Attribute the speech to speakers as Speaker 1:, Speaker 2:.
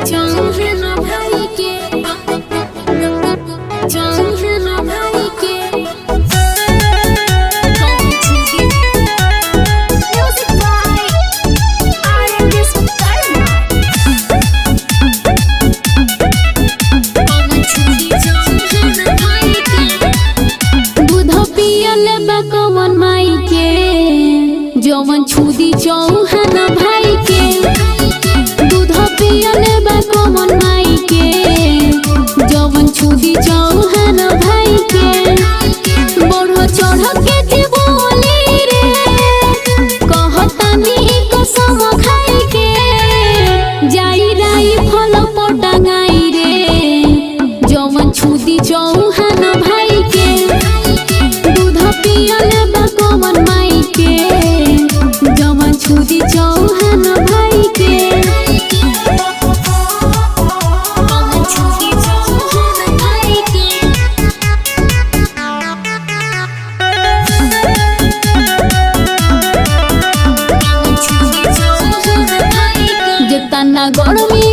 Speaker 1: चौहान भाई के चौहान भाई के म्यूजिक बाय आरएस दूध पियल बकवन माई के जवन छुदी चौहान भाई के दूध पियल बकवन माई के जवन छुदी चौहान भाई के बड़ो चढ़ के बोली रे कहतानी कसम खाई के जाई राई फल पटांगाई रे जवन छुदी चौहान भाई के दूध पियल बकवन माई के जवन छुदी चौहान भाई के जवन छुदी चौहान भाई के जवन छुदी चौहान भाई के जितना गरमी